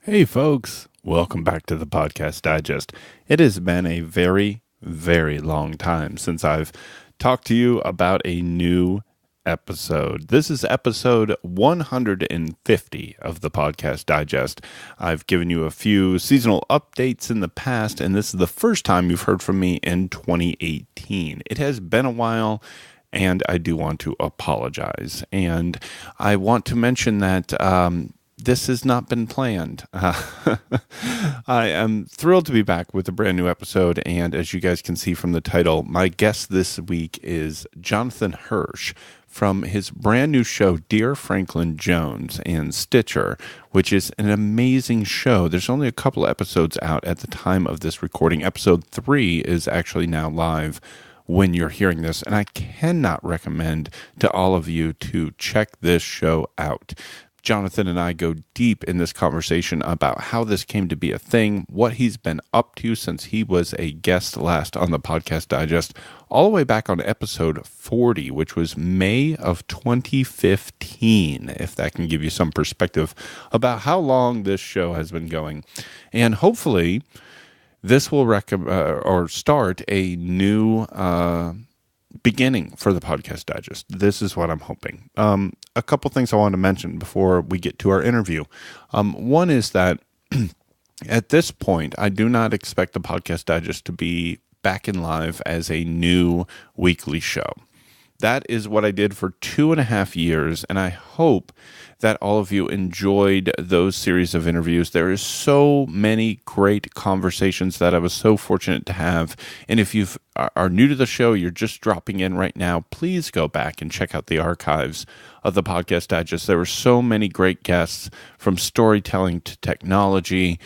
Hey folks, welcome back to the Podcast Digest. It has been a very, very long time since I've talked to you about a new episode. This is episode 150 of the Podcast Digest. I've given you a few seasonal updates in the past, and this is the first time you've heard from me in 2018. It has been a while, and I do want to apologize. And I want to mention that this has not been planned. I am thrilled to be back with a brand new episode, and as you guys can see from the title, my guest this week is Jonathan Hirsch from his brand new show, Dear Franklin Jones, and Stitcher, which is an amazing show. There's only a couple episodes out at the time of this recording. Episode 3 is actually now live when you're hearing this, and I cannot recommend to all of you to check this show out. Jonathan and I go deep in this conversation about how this came to be a thing, what he's been up to since he was a guest last on the Podcast Digest, all the way back on episode 40, which was May of 2015, if that can give you some perspective about how long this show has been going. And hopefully this will start a new beginning for the Podcast Digest. This is what I'm hoping. A couple things I want to mention before we get to our interview. One is that at this point, I do not expect the Podcast Digest to be back in live as a new weekly show. That is what I did for 2.5 years, and I hope that all of you enjoyed those series of interviews. There is so many great conversations that I was so fortunate to have, and if you are new to the show, you're just dropping in right now, please go back and check out the archives of the Podcast Digest. There were so many great guests, from storytelling to technology,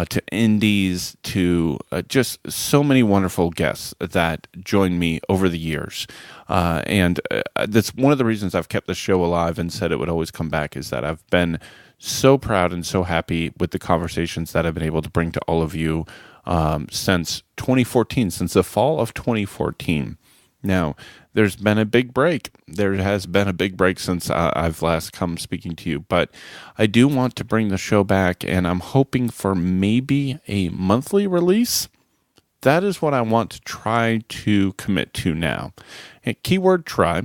to indies, to just so many wonderful guests that joined me over the years. And that's one of the reasons I've kept the show alive and said it would always come back, is that I've been so proud and so happy with the conversations that I've been able to bring to all of you since 2014, since the fall of 2014. Now, there's been a big break. There has been a big break since I've last come speaking to you, but I do want to bring the show back, and I'm hoping for maybe a monthly release. That is what I want to try to commit to now. Keyword try.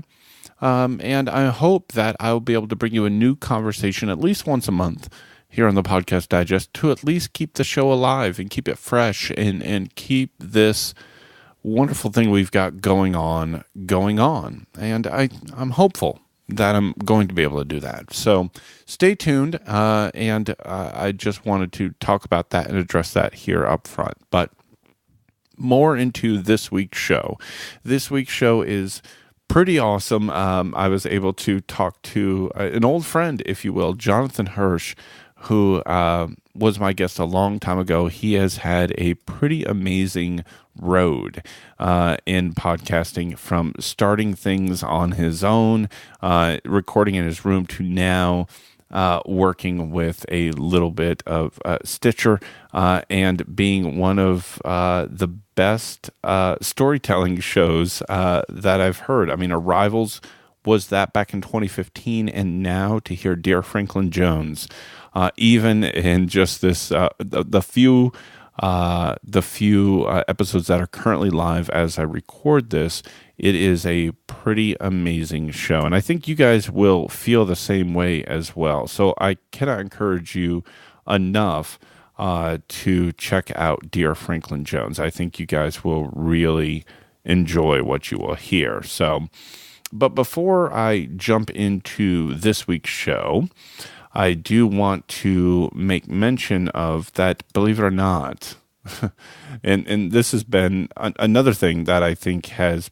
And I hope that I'll be able to bring you a new conversation at least once a month here on the Podcast Digest to at least keep the show alive and keep it fresh and keep this wonderful thing we've got going on. And I'm hopeful that I'm going to be able to do that. So stay tuned. And I just wanted to talk about that and address that here up front. But more into this week's show. This week's show is pretty awesome. I was able to talk to an old friend, if you will, Jonathan Hirsch, who was my guest a long time ago. He has had a pretty amazing road in podcasting, from starting things on his own, recording in his room, to now working with a little bit of Stitcher, and being one of the best storytelling shows that I've heard. I mean, Arrivals was that back in 2015, and now to hear Dear Franklin Jones, even in just this the few episodes that are currently live as I record this, it is a pretty amazing show. And I think you guys will feel the same way as well. So I cannot encourage you enough to check out Dear Franklin Jones. I think you guys will really enjoy what you will hear. So, but before I jump into this week's show, I do want to make mention of that, believe it or not, and this has been another thing that I think has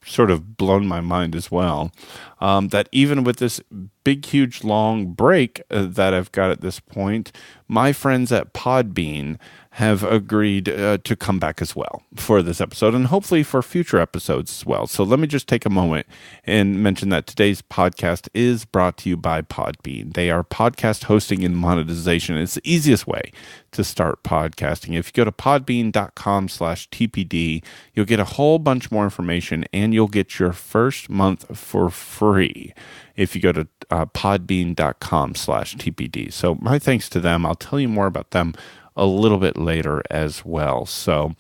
sort of blown my mind as well, that even with this big, huge, long break that I've got at this point, my friends at Podbean have agreed to come back as well for this episode, and hopefully for future episodes as well. So let me just take a moment and mention that today's podcast is brought to you by Podbean. They are podcast hosting and monetization. It's the easiest way to start podcasting. If you go to podbean.com/TPD, you'll get a whole bunch more information, and you'll get your first month for free if you go to podbean.com/TPD. So my thanks to them. I'll tell you more about them a little bit later as well. So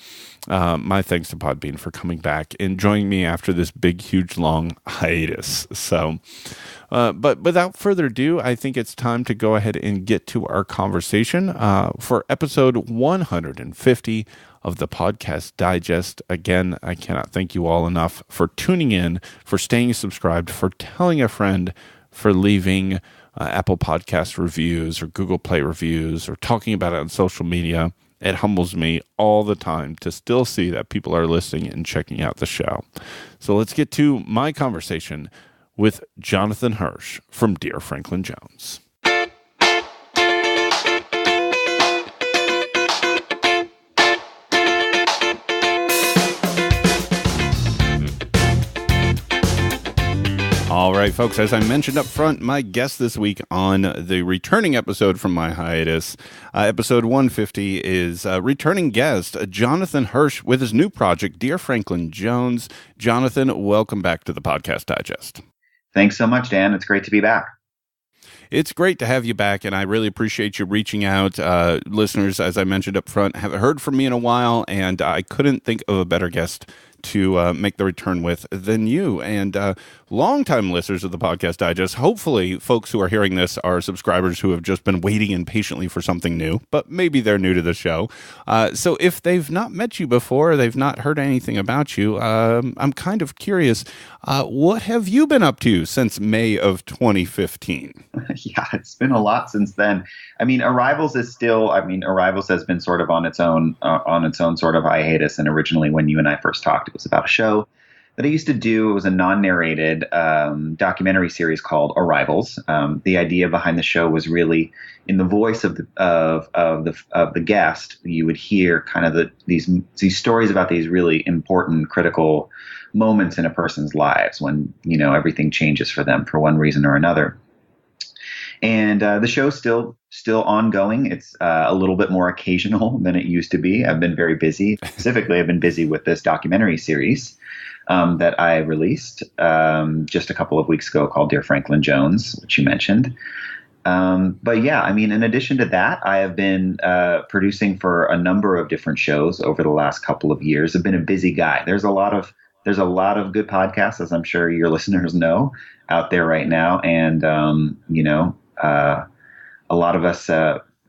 my thanks to Podbean for coming back and joining me after this big, huge, long hiatus. So, but without further ado, I think it's time to go ahead and get to our conversation for episode 150 of the Podcast Digest. Again, I cannot thank you all enough for tuning in, for staying subscribed, for telling a friend, for leaving Apple Podcast reviews or Google Play reviews or talking about it on social media. It humbles me all the time to still see that people are listening and checking out the show. So let's get to my conversation with Jonathan Hirsch from Dear Franklin Jones. All right, folks, as I mentioned up front, my guest this week on the returning episode from my hiatus, episode 150, is returning guest Jonathan Hirsch with his new project, Dear Franklin Jones. Jonathan, welcome back to the Podcast Digest. Thanks so much, Dan. It's great to be back. It's great to have you back, and I really appreciate you reaching out. Listeners, as I mentioned up front, haven't heard from me in a while, and I couldn't think of a better guest to make the return with than you. And longtime listeners of the Podcast Digest, hopefully folks who are hearing this are subscribers who have just been waiting impatiently for something new, but maybe they're new to the show. So if they've not met you before, they've not heard anything about you, I'm kind of curious, what have you been up to since May of 2015? Yeah, it's been a lot since then. I mean, Arrivals has been sort of on its own sort of hiatus. And originally when you and I first talked, it was about a show that I used to do. It was a non-narrated documentary series called Arrivals. The idea behind the show was really in the voice of the guest. You would hear kind of these stories about these really important, critical moments in a person's lives when everything changes for them for one reason or another. And the show's still ongoing. It's a little bit more occasional than it used to be. I've been very busy. Specifically, I've been busy with this documentary series that I released just a couple of weeks ago called Dear Franklin Jones, which you mentioned. But yeah, I mean, in addition to that, I have been producing for a number of different shows over the last couple of years. I've been a busy guy. There's a lot of good podcasts, as I'm sure your listeners know, out there right now. And, a lot of us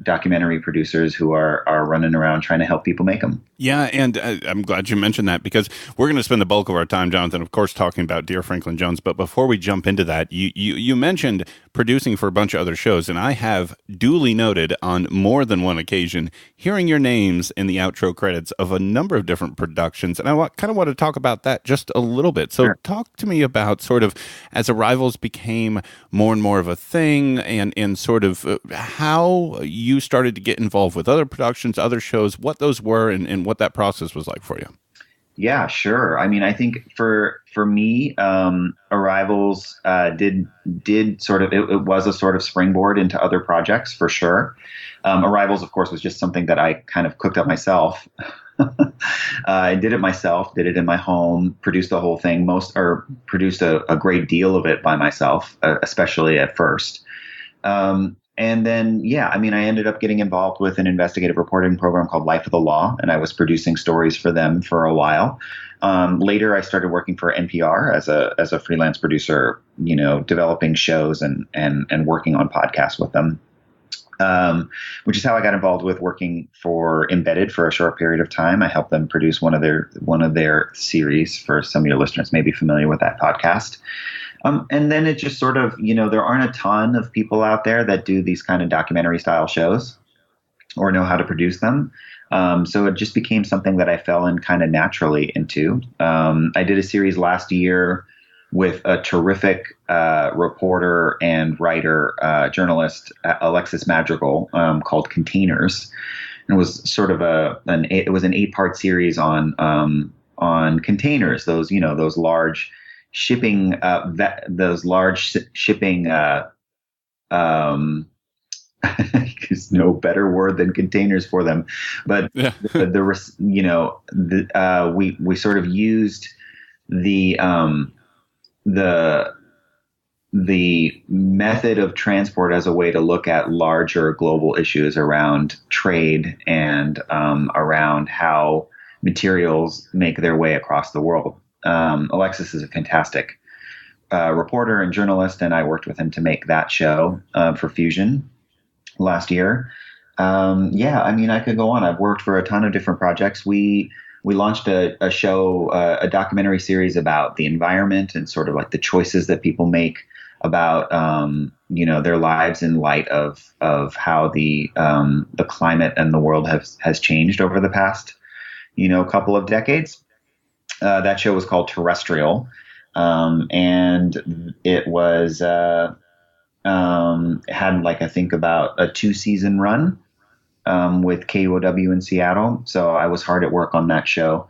documentary producers who are running around trying to help people make them. Yeah, and I'm glad you mentioned that because we're going to spend the bulk of our time, Jonathan, of course, talking about Dear Franklin Jones. But before we jump into that, you mentioned producing for a bunch of other shows, and I have duly noted on more than one occasion hearing your names in the outro credits of a number of different productions, and I kind of want to talk about that just a little bit. So Talk to me about sort of as Arrivals became more and more of a thing and sort of how you started to get involved with other productions, other shows, what those were and what that process was like for you. Yeah, sure. I mean, I think for me, Arrivals did sort of, it was a sort of springboard into other projects for sure. Arrivals, of course, was just something that I kind of cooked up myself. I did it myself, did it in my home, produced the whole thing, produced a great deal of it by myself, especially at first. And then, yeah, I mean, I ended up getting involved with an investigative reporting program called Life of the Law, and I was producing stories for them for a while. Later, I started working for NPR as a freelance producer, developing shows and working on podcasts with them, which is how I got involved with working for Embedded for a short period of time. I helped them produce one of their series. For some of your listeners may be familiar with that podcast. And then it just sort of, there aren't a ton of people out there that do these kind of documentary style shows or know how to produce them. So it just became something that I fell in kind of naturally into. I did a series last year with a terrific reporter and writer, journalist, Alexis Madrigal, called Containers. And it was sort of an 8-part series on containers, those large shipping, there's no better word than containers for them, but yeah. We sort of used the the method of transport as a way to look at larger global issues around trade and around how materials make their way across the world. Alexis is a fantastic reporter and journalist, and I worked with him to make that show for Fusion last year. I could go on. I've worked for a ton of different projects. We launched a show, a documentary series about the environment and sort of like the choices that people make about their lives in light of how the climate and the world has changed over the past couple of decades. That show was called Terrestrial, and it was had I think about a 2-season run with KUOW in Seattle. So I was hard at work on that show.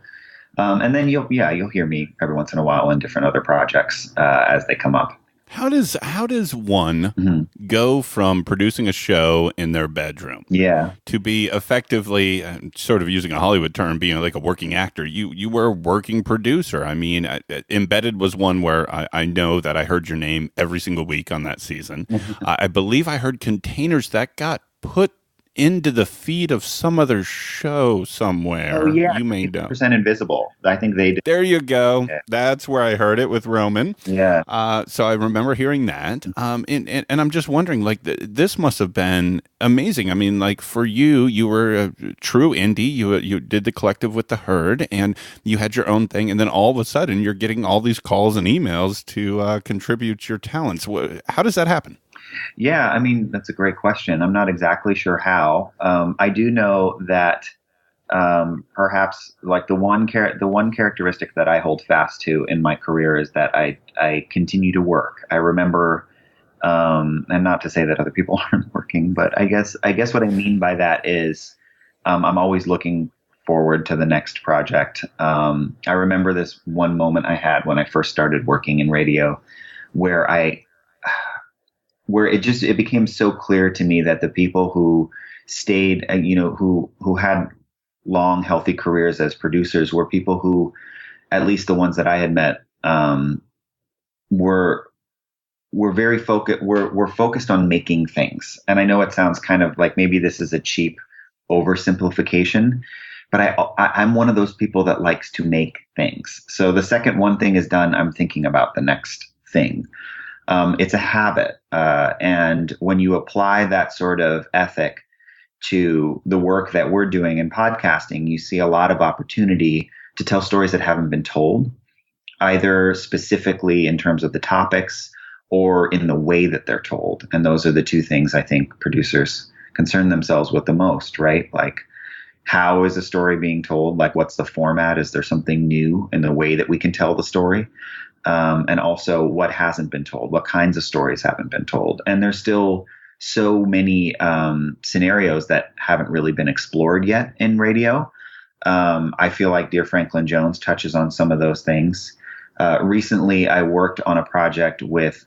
And then you'll hear me every once in a while in different other projects as they come up. How does one go from producing a show in their bedroom to be effectively, sort of using a Hollywood term, being like a working actor? You were a working producer. I mean, Embedded was one where I know that I heard your name every single week on that season. I believe I heard Containers that got put into the feed of some other show somewhere. Oh, yeah. You may know. % Invisible. I think they did. There you go. Yeah. That's where I heard it with Roman. Yeah. So I remember hearing that. And I'm just wondering, this must have been amazing. I mean, for you were a true indie. You did the collective with the Herd, and you had your own thing. And then all of a sudden, you're getting all these calls and emails to contribute your talents. How does that happen? Yeah, I mean, that's a great question. I'm not exactly sure how. I do know that perhaps the one characteristic that I hold fast to in my career is that I continue to work. I remember, and not to say that other people aren't working, but I guess what I mean by that is I'm always looking forward to the next project. I remember this one moment I had when I first started working in radio where it became so clear to me that the people who stayed, who had long, healthy careers as producers were people who, at least the ones that I had met, were very focused. Were focused on making things. And I know it sounds kind of like maybe this is a cheap oversimplification, but I'm one of those people that likes to make things. So the second one thing is done, I'm thinking about the next thing. It's a habit. And when you apply that sort of ethic to the work that we're doing in podcasting, you see a lot of opportunity to tell stories that haven't been told, either specifically in terms of the topics or in the way that they're told. And those are the two things I think producers concern themselves with the most, right? Like, how is a story being told? Like, what's the format? Is there something new in the way that we can tell the story? And also what hasn't been told, what kinds of stories haven't been told. And there's still so many scenarios that haven't really been explored yet in radio. I feel like Dear Franklin Jones touches on some of those things. Recently, I worked on a project with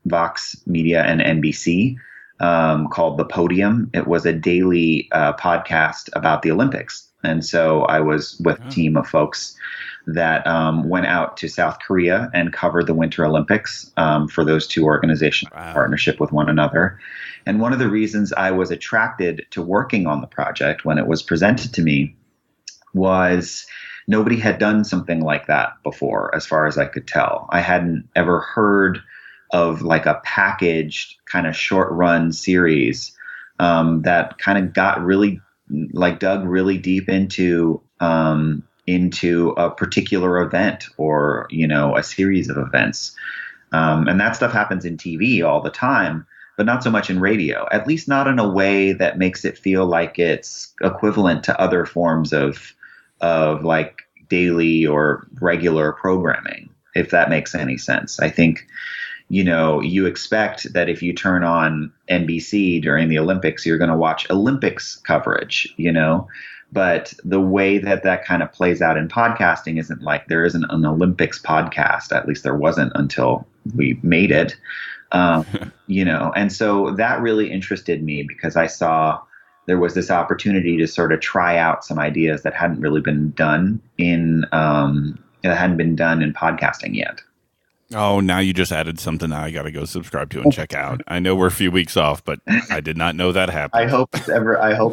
Vox Media and NBC called The Podium. It was a daily podcast about the Olympics. And so I was with a team of folks that went out to South Korea and covered the Winter Olympics for those two organizations in partnership with one another. And one of the reasons I was attracted to working on the project when it was presented to me was nobody had done something like that before, as far as I could tell. I hadn't ever heard of a packaged kind of short run series that kind of got really dug really deep into a particular event or, a series of events. And that stuff happens in TV all the time, but not so much in radio, at least not in a way that makes it feel like it's equivalent to other forms of daily or regular programming, if that makes any sense. I think, you expect that if you turn on NBC during the Olympics, you're going to watch Olympics coverage, but the way that kind of plays out in podcasting isn't like there isn't an Olympics podcast. At least there wasn't until we made it, and so that really interested me because I saw there was this opportunity to sort of try out some ideas that hadn't really been done in podcasting yet. Oh, now you just added something I got to go subscribe to and check out. I know we're a few weeks off, but I did not know that happened. I hope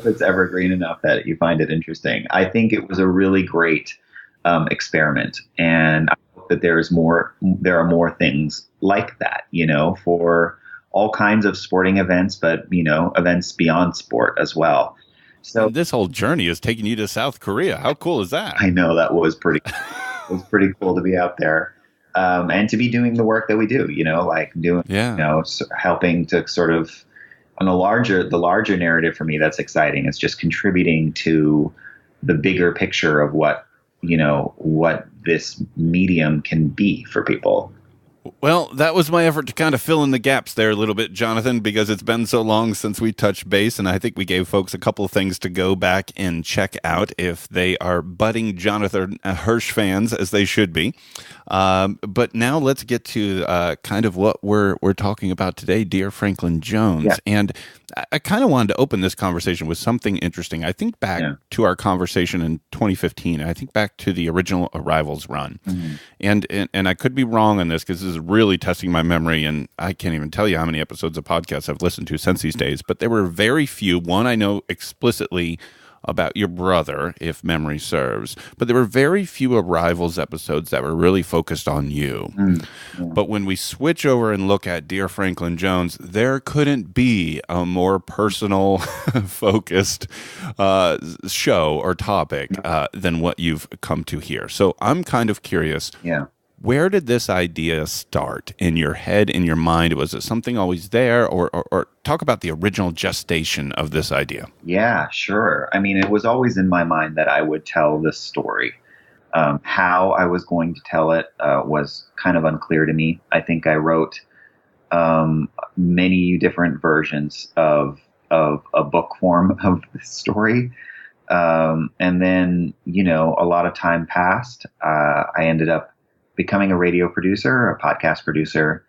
it's evergreen enough that you find it interesting. I think it was a really great experiment, and I hope that there are more things like that, for all kinds of sporting events, but events beyond sport as well. So and this whole journey is taking you to South Korea. How cool is that? I know that was pretty cool to be out there. And to be doing the work that we do, like doing, helping to sort of on the larger narrative for me, that's exciting. It's just contributing to the bigger picture of what this medium can be for people. Well, that was my effort to kind of fill in the gaps there a little bit, Jonathan, because it's been so long since we touched base, and I think we gave folks a couple of things to go back and check out if they are budding Jonathan Hirsch fans, as they should be. But now let's get to kind of what we're talking about today, Dear Franklin Jones. Yeah. And I kind of wanted to open this conversation with something interesting. I think back to our conversation in 2015. I think back to the original Arrivals run. Mm-hmm. And I could be wrong on this because this is really testing my memory, and I can't even tell you how many episodes of podcasts I've listened to since these days. But there were very few. One I know explicitly about your brother, if memory serves. But there were very few Arrivals episodes that were really focused on you. But when we switch over and look at Dear Franklin Jones, there couldn't be a more personal focused show or topic than what you've come to here. So I'm kind of curious. Yeah. Where did this idea start in your head, in your mind? Was it something always there, or talk about the original gestation of this idea? Yeah, sure. I mean, it was always in my mind that I would tell this story. How I was going to tell it was kind of unclear to me. I think I wrote many different versions of a book form of the story. And then, a lot of time passed. I ended up becoming a radio producer, a podcast producer.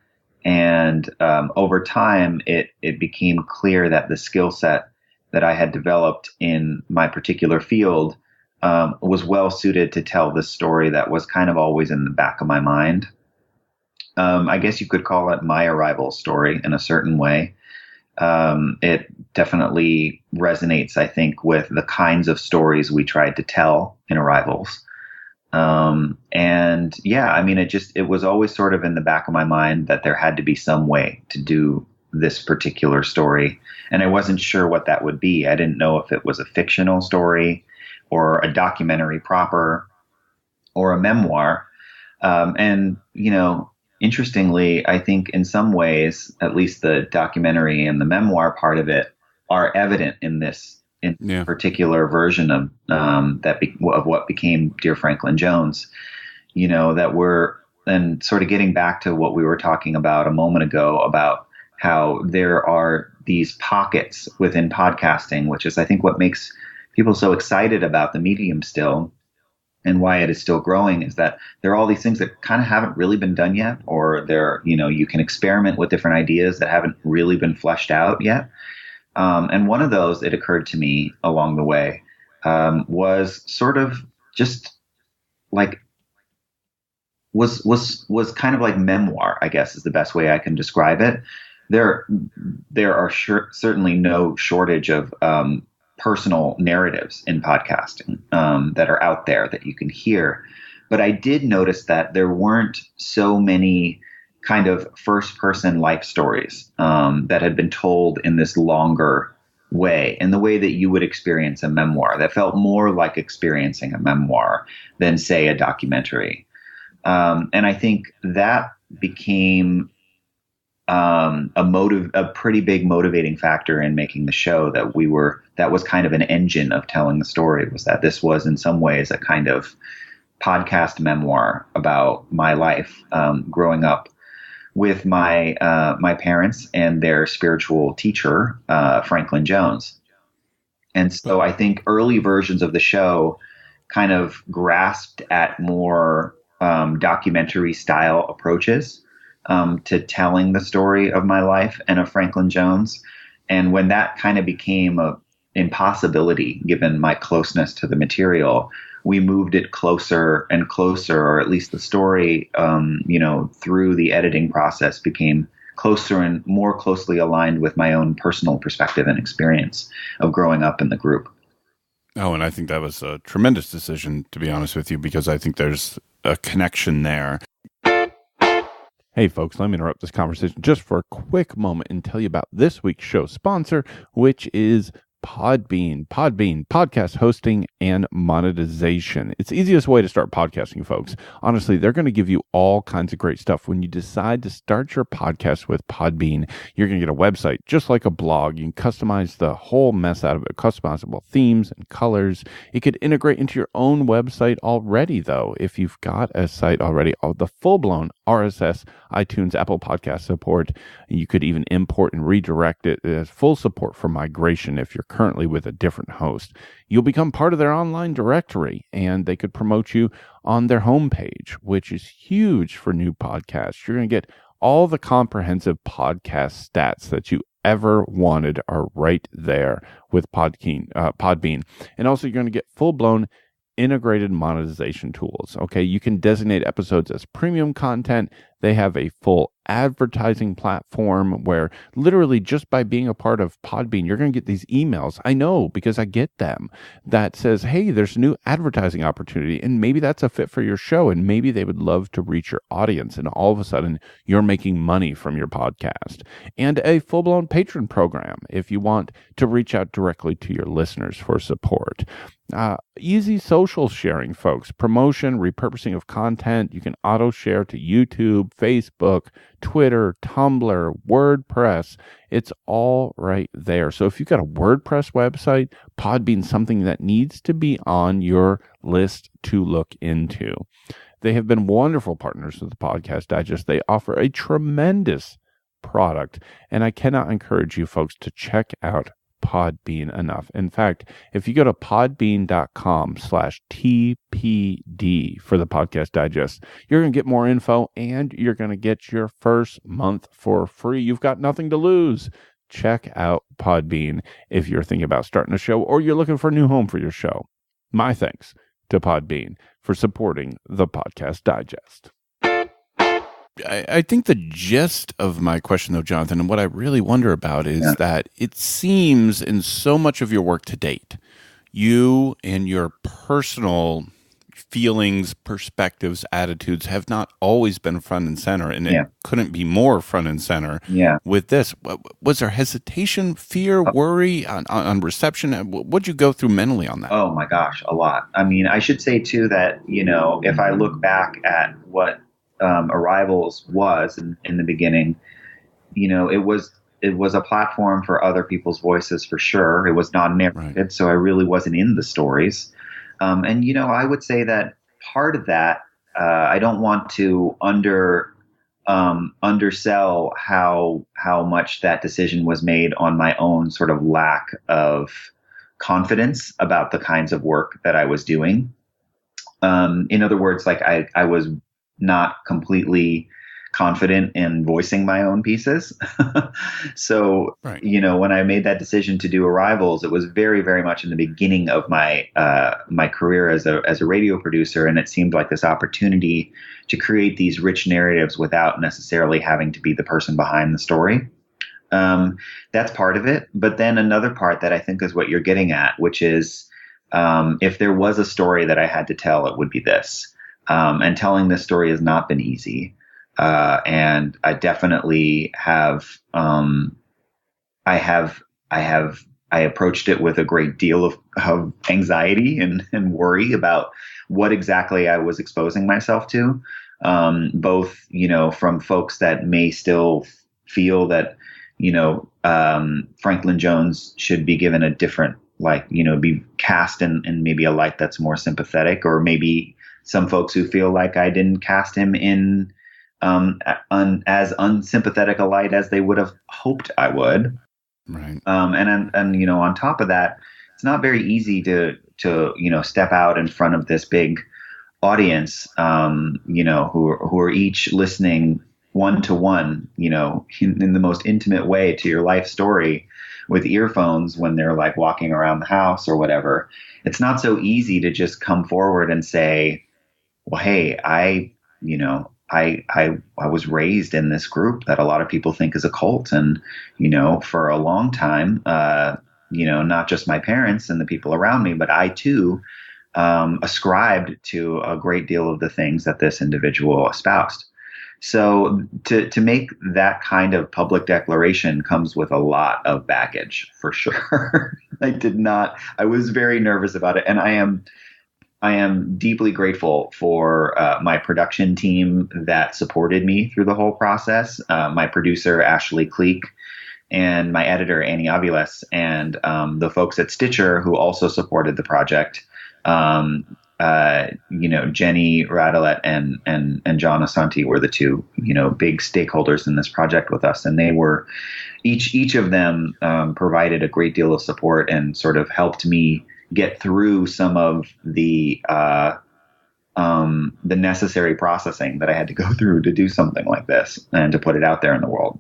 And over time, it became clear that the skill set that I had developed in my particular field was well suited to tell this story that was kind of always in the back of my mind. I guess you could call it my Arrival story in a certain way. It definitely resonates, I think, with the kinds of stories we tried to tell in Arrivals. And yeah, I mean, it was always sort of in the back of my mind that there had to be some way to do this particular story. And I wasn't sure what that would be. I didn't know if it was a fictional story or a documentary proper or a memoir. And, interestingly, I think in some ways, at least the documentary and the memoir part of it are evident in this particular version of of what became Dear Franklin Jones, and sort of getting back to what we were talking about a moment ago about how there are these pockets within podcasting, which is, I think, what makes people so excited about the medium still and why it is still growing, is that there are all these things that kind of haven't really been done yet, or you can experiment with different ideas that haven't really been fleshed out yet. And one of those, it occurred to me along the way, was sort of just like, was kind of like memoir, I guess is the best way I can describe it. There are certainly no shortage of personal narratives in podcasting that are out there that you can hear. But I did notice that there weren't so many kind of first-person life stories that had been told in this longer way, in the way that you would experience a memoir, that felt more like experiencing a memoir than, say, a documentary. And I think that became a pretty big motivating factor in making the show, that was kind of an engine of telling the story, was that this was in some ways a kind of podcast memoir about my life growing up with my parents and their spiritual teacher, Franklin Jones. And so I think early versions of the show kind of grasped at more documentary style approaches to telling the story of my life and of Franklin Jones. And when that kind of became a impossibility, given my closeness to the material, we moved it closer and closer, or at least the story, through the editing process became closer and more closely aligned with my own personal perspective and experience of growing up in the group. Oh, and I think that was a tremendous decision, to be honest with you, because I think there's a connection there. Hey, folks, let me interrupt this conversation just for a quick moment and tell you about this week's show sponsor, which is Podbean. Podbean, podcast hosting and monetization. It's the easiest way to start podcasting, folks. Honestly, they're going to give you all kinds of great stuff. When you decide to start your podcast with Podbean, you're going to get a website just like a blog. You can customize the whole mess out of it, customizable themes and colors. It could integrate into your own website already, though. If you've got a site already, the full-blown RSS, iTunes, Apple Podcast support. You could even import and redirect it. It has full support for migration if you're currently with a different host. You'll become part of their online directory, and they could promote you on their homepage, which is huge for new podcasts. You're going to get all the comprehensive podcast stats that you ever wanted are right there with Podbean. And also, you're going to get full-blown integrated monetization tools. Okay, you can designate episodes as premium content. They have a full advertising platform where literally just by being a part of Podbean, you're going to get these emails. I know because I get them that says, hey, there's a new advertising opportunity and maybe that's a fit for your show and maybe they would love to reach your audience. And all of a sudden you're making money from your podcast. And a full-blown patron program if you want to reach out directly to your listeners for support. Easy social sharing, folks. Promotion, repurposing of content. You can auto share to YouTube, Facebook, Twitter, Tumblr, WordPress. It's all right there. So if you've got a WordPress website, Podbean's something that needs to be on your list to look into. They have been wonderful partners with the Podcast Digest. They offer a tremendous product, and I cannot encourage you folks to check out Podbean enough. In fact, if you go to podbean.com/TPD for the Podcast Digest, you're going to get more info and you're going to get your first month for free. You've got nothing to lose. Check out Podbean if you're thinking about starting a show or you're looking for a new home for your show. My thanks to Podbean for supporting the Podcast Digest. I think the gist of my question, though, Jonathan, and what I really wonder about is that it seems in so much of your work to date, you and your personal feelings, perspectives, attitudes have not always been front and center, and it couldn't be more front and center with this. Was there hesitation, fear, worry on reception? What'd you go through mentally on that? Oh, my gosh, a lot. I mean, I should say, too, that, if I look back at what Arrivals was in the beginning, it was a platform for other people's voices for sure. It was non-narrated, so I really wasn't in the stories. And I would say that part of that, I don't want to undersell how much that decision was made on my own sort of lack of confidence about the kinds of work that I was doing. In other words, like I was not completely confident in voicing my own pieces. So, when I made that decision to do Arrivals, it was very, very much in the beginning of my career as a radio producer. And it seemed like this opportunity to create these rich narratives without necessarily having to be the person behind the story. That's part of it. But then another part that I think is what you're getting at, which is if there was a story that I had to tell, it would be this. And telling this story has not been easy. And I definitely have, I approached it with a great deal of anxiety and worry about what exactly I was exposing myself to. Both, from folks that may still feel that, Franklin Jones should be given a different, be cast in maybe a light that's more sympathetic, or maybe some folks who feel like I didn't cast him in as unsympathetic a light as they would have hoped I would. Right. And on top of that, it's not very easy to step out in front of this big audience, who are each listening one to one, in the most intimate way to your life story with earphones when they're like walking around the house or whatever. It's not so easy to just come forward and say, well, hey, I was raised in this group that a lot of people think is a cult. And, for a long time, not just my parents and the people around me, but I too ascribed to a great deal of the things that this individual espoused. So to make that kind of public declaration comes with a lot of baggage, for sure. I was very nervous about it. And I am deeply grateful for my production team that supported me through the whole process. My producer, Ashley Cleek, and my editor, Annie Aviles, and the folks at Stitcher who also supported the project. Jenny Radelet and John Asante were the two, big stakeholders in this project with us. And they were each of them provided a great deal of support and sort of helped me get through some of the necessary processing that I had to go through to do something like this and to put it out there in the world.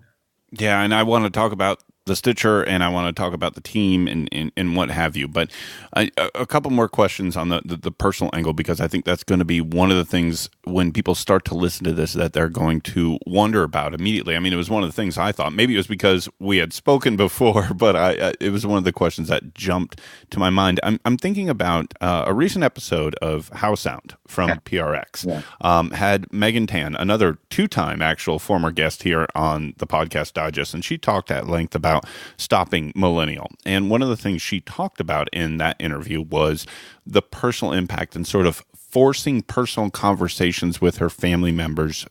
Yeah, and I want to talk about the Stitcher, and I want to talk about the team and what have you. But a couple more questions on the personal angle, because I think that's going to be one of the things when people start to listen to this that they're going to wonder about immediately. I mean, it was one of the things I thought. Maybe it was because we had spoken before, but it was one of the questions that jumped to my mind. I'm thinking about a recent episode of How Sound from PRX. Yeah. Had Megan Tan, another two-time actual former guest here on the Podcast Digest, and she talked at length about stopping millennial. And one of the things she talked about in that interview was the personal impact and sort of forcing personal conversations with her family members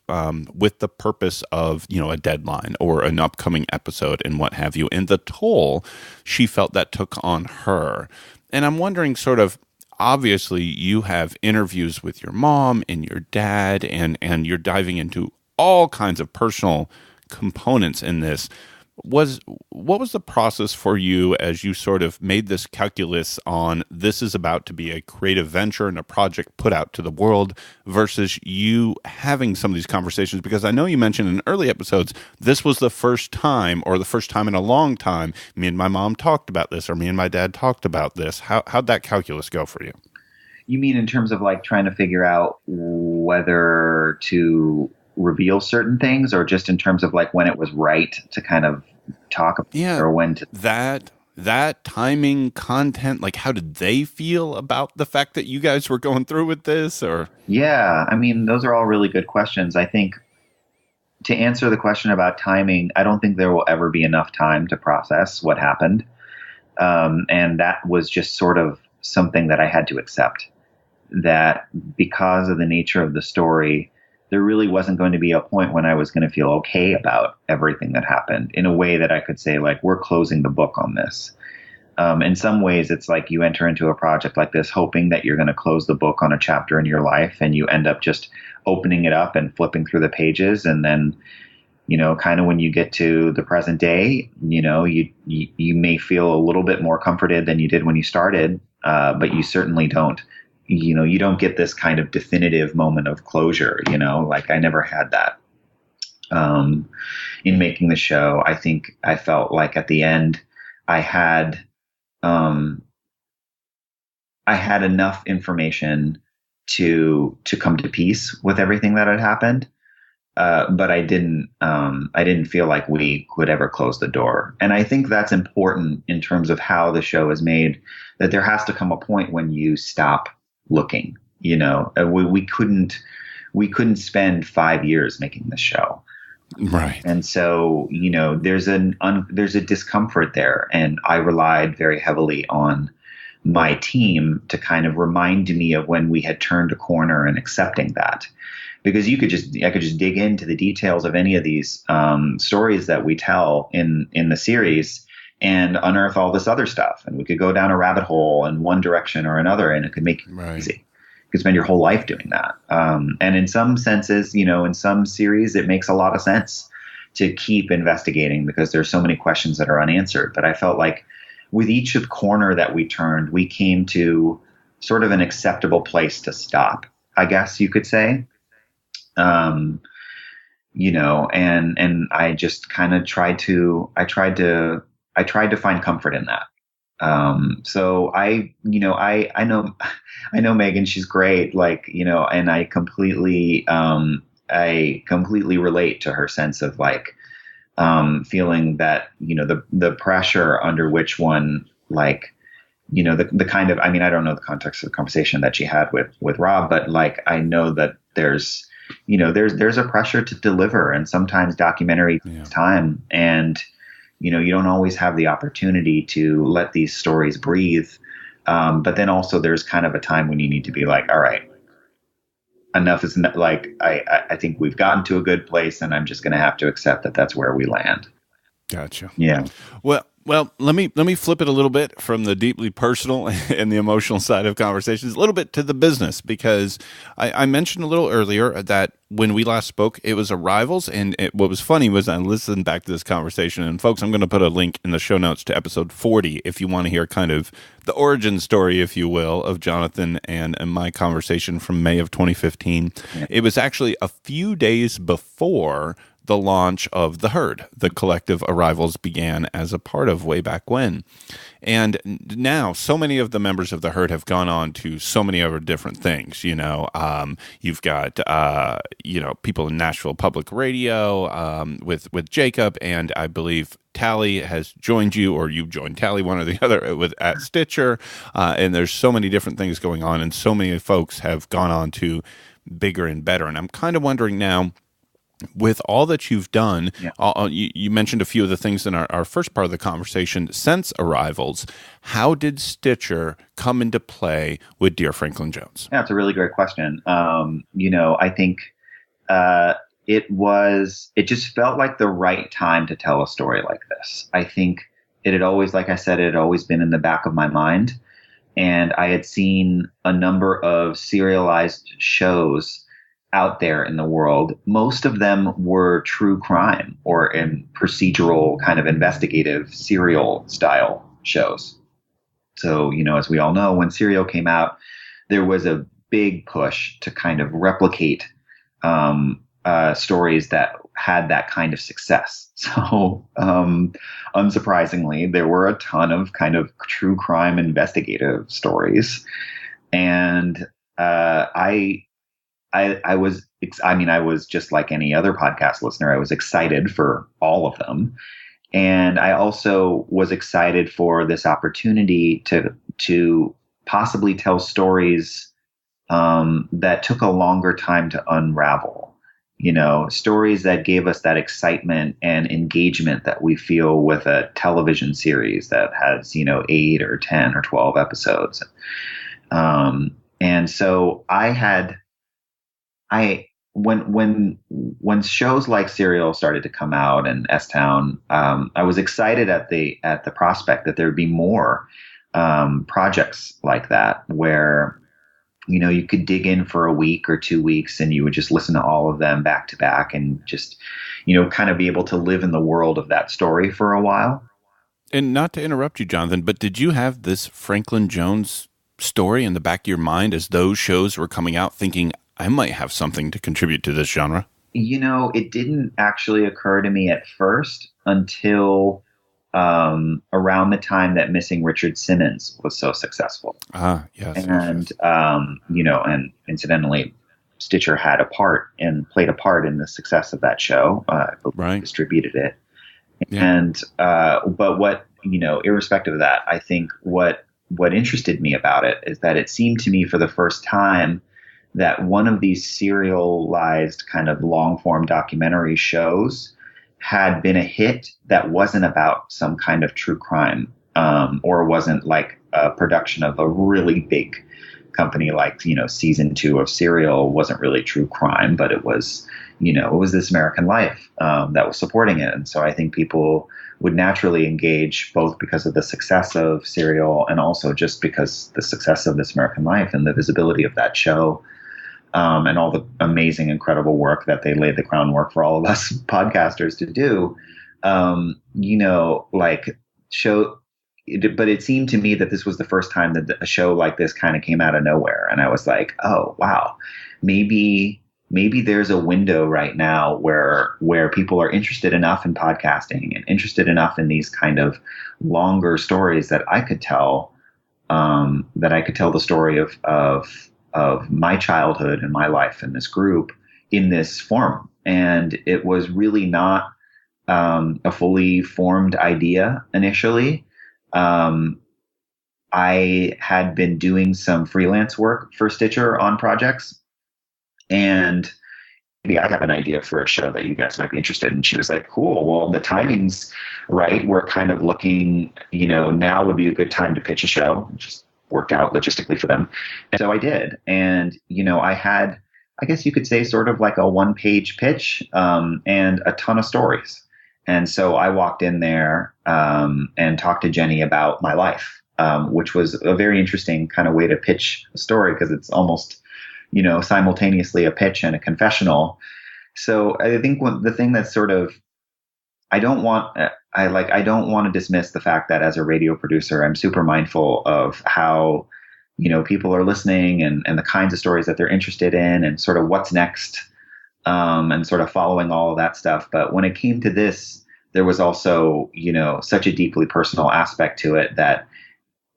with the purpose of, a deadline or an upcoming episode and what have you, and the toll she felt that took on her. And I'm wondering sort of, obviously you have interviews with your mom and your dad, and you're diving into all kinds of personal components in this. What was the process for you as you sort of made this calculus on this is about to be a creative venture and a project put out to the world versus you having some of these conversations? Because I know you mentioned in early episodes, this was the first time in a long time, me and my mom talked about this, or me and my dad talked about this. How'd that calculus go for you? You mean in terms of like trying to figure out whether to reveal certain things, or just in terms of like when it was right to kind of talk about or when to that timing, content, like how did they feel about the fact that you guys were going through with this? Or I mean, those are all really good questions. I think to answer the question about timing, I don't think there will ever be enough time to process what happened, and that was just sort of something that I had to accept, that because of the nature of the story, there really wasn't going to be a point when I was going to feel okay about everything that happened in a way that I could say, like, we're closing the book on this. In some ways, it's like you enter into a project like this hoping that you're going to close the book on a chapter in your life, and you end up just opening it up and flipping through the pages. And then, kind of when you get to the present day, you may feel a little bit more comforted than you did when you started, but you certainly don't. You don't get this kind of definitive moment of closure, like I never had that. In making the show, I think I felt like at the end I had enough information to come to peace with everything that had happened. But I didn't feel like we could ever close the door. And I think that's important in terms of how the show is made, that there has to come a point when you stop looking. We couldn't spend 5 years making this show. Right. And so, there's a discomfort there. And I relied very heavily on my team to kind of remind me of when we had turned a corner and accepting that. Because I could just dig into the details of any of these stories that we tell in the series and unearth all this other stuff. And we could go down a rabbit hole in one direction or another, and it could make it easy. You could spend your whole life doing that. And in some senses, in some series, it makes a lot of sense to keep investigating because there's so many questions that are unanswered. But I felt like with each corner that we turned, we came to sort of an acceptable place to stop, I guess you could say. And I just kind of tried to I tried to find comfort in that. So I know, I know Megan, she's great. Like, and I completely relate to her sense of like, feeling that, the pressure under which one, like, the kind of, I mean, I don't know the context of the conversation that she had with Rob, but like, I know that there's a pressure to deliver, and sometimes documentary takes time, and, you don't always have the opportunity to let these stories breathe. But then also there's kind of a time when you need to be like, all right, enough is like, I think we've gotten to a good place, and I'm just going to have to accept that that's where we land. Gotcha. Yeah. Well, let me flip it a little bit from the deeply personal and the emotional side of conversations, a little bit to the business, because I mentioned a little earlier that when we last spoke, it was Arrivals, and what was funny was I listened back to this conversation, and folks, I'm going to put a link in the show notes to episode 40 if you want to hear kind of the origin story, if you will, of Jonathan and my conversation from May of 2015. Yeah. It was actually a few days before the launch of The Herd, the collective Arrivals began as a part of way back when. And now so many of the members of The Herd have gone on to so many other different things. You've got, people in Nashville Public Radio with Jacob, and I believe Tally has joined you, or you joined Tally, one or the other, at Stitcher. And there's so many different things going on, and so many folks have gone on to bigger and better. And I'm kind of wondering now, with all that you've done, you mentioned a few of the things in our first part of the conversation since Arrivals. How did Stitcher come into play with Dear Franklin Jones? Yeah, it's a really great question. I think it just felt like the right time to tell a story like this. I think it had always, like I said, it had always been in the back of my mind. And I had seen a number of serialized shows out there in the world. Most of them were true crime or in procedural kind of investigative serial style shows. So, as we all know, when Serial came out, there was a big push to kind of replicate stories that had that kind of success. So, unsurprisingly, there were a ton of kind of true crime investigative stories. And I was just like any other podcast listener. I was excited for all of them. And I also was excited for this opportunity to possibly tell stories that took a longer time to unravel, stories that gave us that excitement and engagement that we feel with a television series that has, 8 or 10 or 12 episodes. And so when shows like Serial started to come out and S-Town, I was excited at the prospect that there'd be more projects like that where, you could dig in for a week or 2 weeks and you would just listen to all of them back to back and just, kind of be able to live in the world of that story for a while. And not to interrupt you, Jonathan, but did you have this Franklin Jones story in the back of your mind as those shows were coming out, thinking, I might have something to contribute to this genre? It didn't actually occur to me at first until around the time that Missing Richard Simmons was so successful. Yes. And, and incidentally, Stitcher played a part in the success of that show. Right. Distributed it. Yeah. And, but what, irrespective of that, I think what interested me about it is that it seemed to me for the first time that one of these serialized kind of long form documentary shows had been a hit that wasn't about some kind of true crime, or wasn't like a production of a really big company like, season 2 of Serial wasn't really true crime, but it was, it was This American Life that was supporting it. And so I think people would naturally engage both because of the success of Serial and also just because the success of This American Life and the visibility of that show. And all the amazing, incredible work that they laid the groundwork for all of us podcasters to do, but it seemed to me that this was the first time that a show like this kind of came out of nowhere. And I was like, oh, wow, maybe maybe there's a window right now where people are interested enough in podcasting and interested enough in these kind of longer stories that I could tell, the story of my childhood and my life in this group in this form. And it was really not a fully formed idea initially. I had been doing some freelance work for Stitcher on projects, and maybe I have an idea for a show that you guys might be interested in. She was like, cool. Well, the timing's right. We're kind of looking, now would be a good time to pitch a show. It just worked out logistically for them. And so I did. And, I had, I guess you could say, sort of like a 1-page pitch and a ton of stories. And so I walked in there and talked to Jenny about my life, which was a very interesting kind of way to pitch a story, because it's almost, simultaneously a pitch and a confessional. So I think the thing that's sort of, I don't want to dismiss the fact that as a radio producer, I'm super mindful of how, people are listening and the kinds of stories that they're interested in and sort of what's next, and sort of following all of that stuff. But when it came to this, there was also, such a deeply personal aspect to it that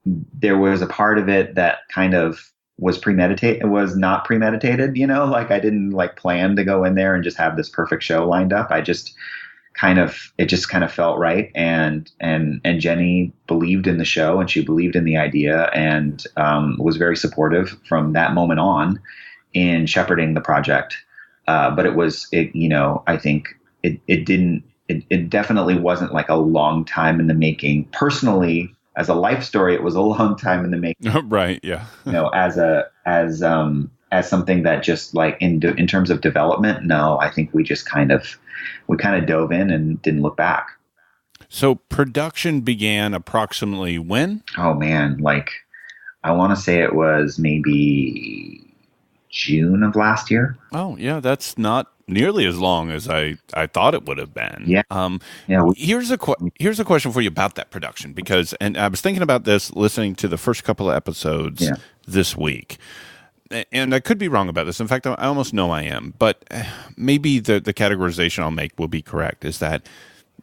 there was a part of it that kind of was not premeditated, I didn't plan to go in there and just have this perfect show lined up. It just kind of felt right. And Jenny believed in the show, and she believed in the idea, and was very supportive from that moment on in shepherding the project. But I think it definitely wasn't like a long time in the making. Personally, as a life story, it was a long time in the making. Right. Yeah. As something that just in terms of development, no, I think we just kind of dove in and didn't look back. So production began approximately when? Oh man, I want to say it was maybe June of last year. Oh yeah, that's not nearly as long as I thought it would have been. Yeah. Here's a question for you about that production, because, and I was thinking about this listening to the first couple of episodes this week, and I could be wrong about this. In fact, I almost know I am, but maybe the categorization I'll make will be correct. Is that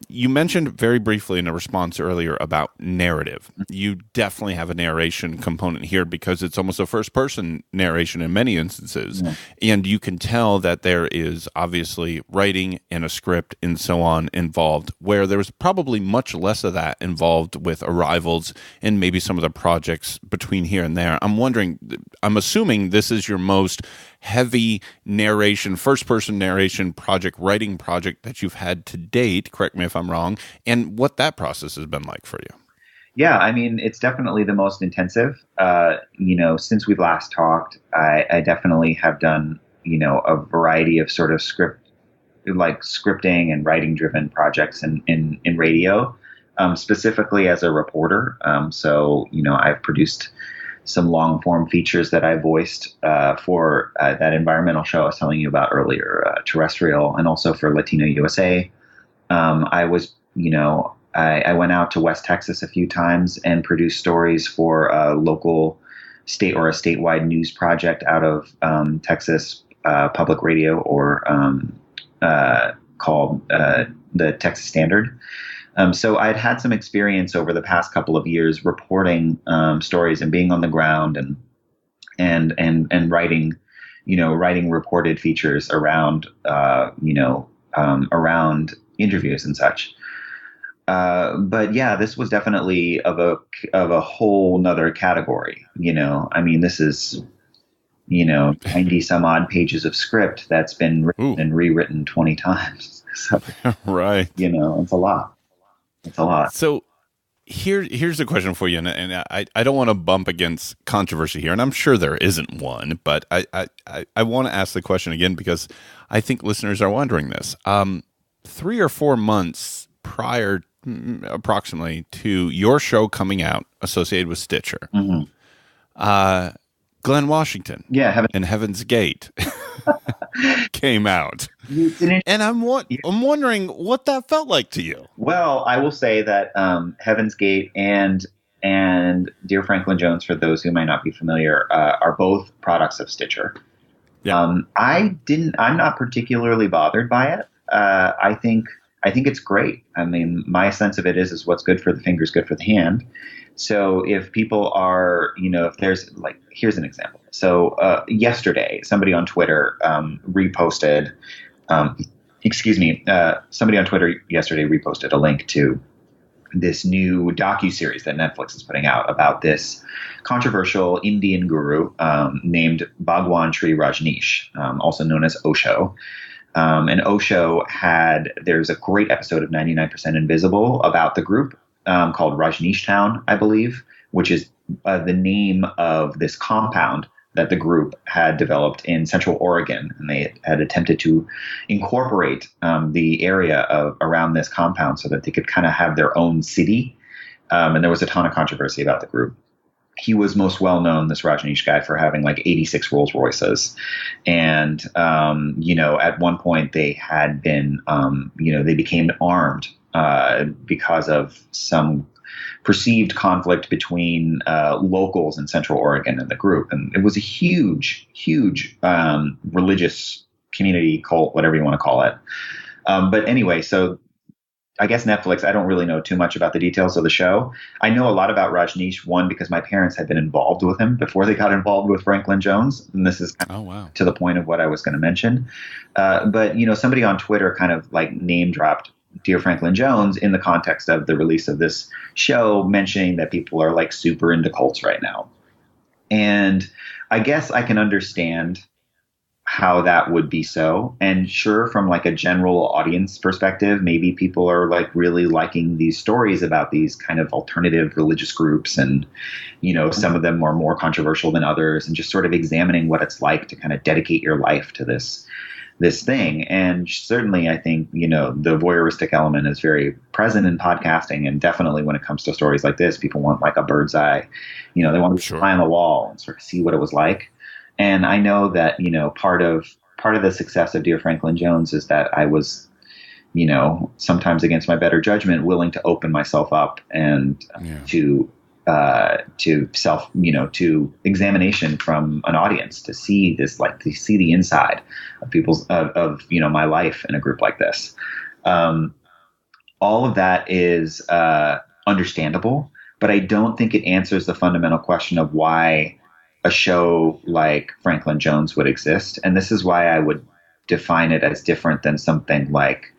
you mentioned very briefly in a response earlier about narrative. You definitely have a narration component here, because it's almost a first-person narration in many instances. Yeah. And you can tell that there is obviously writing and a script and so on involved, where there's probably much less of that involved with Arrivals and maybe some of the projects between here and there. I'm assuming this is your most heavy narration, first-person narration writing project that you've had to date, correct me if I'm wrong, and what that process has been like for you. Yeah, I mean, it's definitely the most intensive. Since we've last talked, I definitely have done, a variety of sort of scripting and writing-driven projects in radio, specifically as a reporter. So, I've produced some long-form features that I voiced for that environmental show I was telling you about earlier, Terrestrial, and also for Latino USA. I went out to West Texas a few times and produced stories for a local state or a statewide news project out of Texas Public Radio, or called the Texas Standard. So I'd had some experience over the past couple of years reporting stories and being on the ground and writing, writing reported features around, around interviews and such. But yeah, this was definitely of a whole nother category. I mean, this is, 90 some odd pages of script that's been written and rewritten 20 times. So, right. It's a lot. It's a lot. So here's a question for you, and I don't want to bump against controversy here, and I'm sure there isn't one, but I want to ask the question again, because I think listeners are wondering this. 3 or 4 months prior, approximately, to your show coming out associated with Stitcher, Glenn Washington and Heaven's Gate came out. And I'm wondering what that felt like to you. Well, I will say that Heaven's Gate and Dear Franklin Jones, for those who might not be familiar, are both products of Stitcher. I'm not particularly bothered by it. I think it's great. I mean, my sense of it is what's good for the finger is good for the hand. So if people are, if there's like, here's an example. So yesterday, somebody on Twitter reposted, somebody on Twitter yesterday reposted a link to this new docuseries that Netflix is putting out about this controversial Indian guru named Bhagwan Sri Rajneesh, also known as Osho. And Osho there's a great episode of 99% Invisible about the group called Rajneesh Town, I believe, which is the name of this compound that the group had developed in Central Oregon. And they had attempted to incorporate the area around this compound so that they could kind of have their own city. And there was a ton of controversy about the group. He was most well known, this Rajneesh guy, for having like 86 Rolls Royces. And, at one point they had been, they became armed because of some perceived conflict between locals in Central Oregon and the group. And it was a huge, huge religious community cult, whatever you want to call it. But anyway, so I guess Netflix, I don't really know too much about the details of the show. I know a lot about Rajneesh, one, because my parents had been involved with him before they got involved with Franklin Jones. And this is kind of to the point of what I was going to mention. But, somebody on Twitter kind of like name dropped Dear Franklin Jones in the context of the release of this show, mentioning that people are like super into cults right now. And I guess I can understand how that would be so. And sure, from like a general audience perspective, maybe people are like really liking these stories about these kind of alternative religious groups. And, some of them are more controversial than others, and just sort of examining what it's like to kind of dedicate your life to this thing. And certainly I think, the voyeuristic element is very present in podcasting. And definitely when it comes to stories like this, people want like a bird's eye, they want to fly on the wall and sort of see what it was like. And I know that, part of the success of Dear Franklin Jones is that I was, sometimes against my better judgment, willing to open myself up and to self, to examination from an audience to see this, like to see the inside of people's, of my life in a group like this. All of that is understandable, but I don't think it answers the fundamental question of why a show like Franklin Jones would exist. And this is why I would define it as different than something like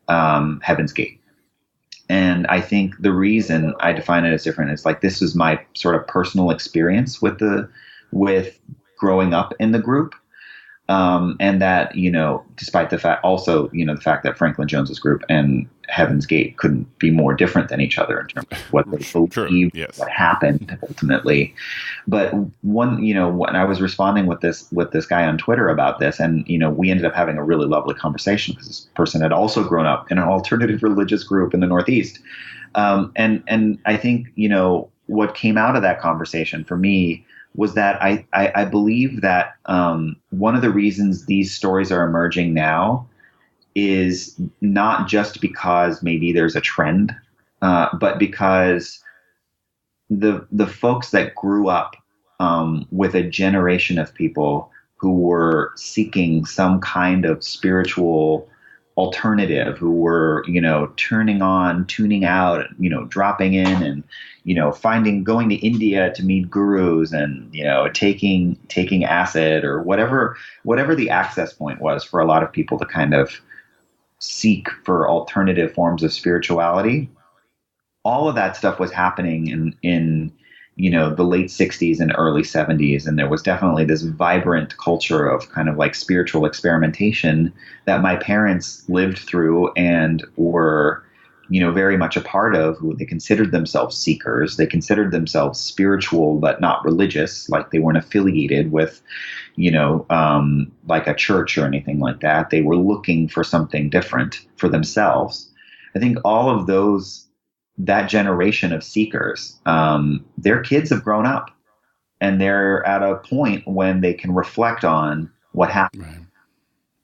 Heaven's Gate. And I think the reason I define it as different is like, this is my sort of personal experience with growing up in the group. And that, despite the fact also, the fact that Franklin Jones's group and Heaven's Gate couldn't be more different than each other in terms of what they believed, what happened ultimately. But when I was responding with this guy on Twitter about this, and, we ended up having a really lovely conversation because this person had also grown up in an alternative religious group in the Northeast. And I think, what came out of that conversation for me was that I believe that one of the reasons these stories are emerging now is not just because maybe there's a trend, but because the folks that grew up with a generation of people who were seeking some kind of spiritual alternative, who were, tuning out, dropping in and, going to India to meet gurus and, taking acid or whatever the access point was for a lot of people to kind of seek for alternative forms of spirituality. All of that stuff was happening in the late 60s and early 70s. And there was definitely this vibrant culture of kind of like spiritual experimentation that my parents lived through and were, very much a part of. Who they considered themselves seekers. They considered themselves spiritual, but not religious. Like they weren't affiliated with, like a church or anything like that. They were looking for something different for themselves. I think all of that generation of seekers, their kids have grown up and they're at a point when they can reflect on what happened. Right.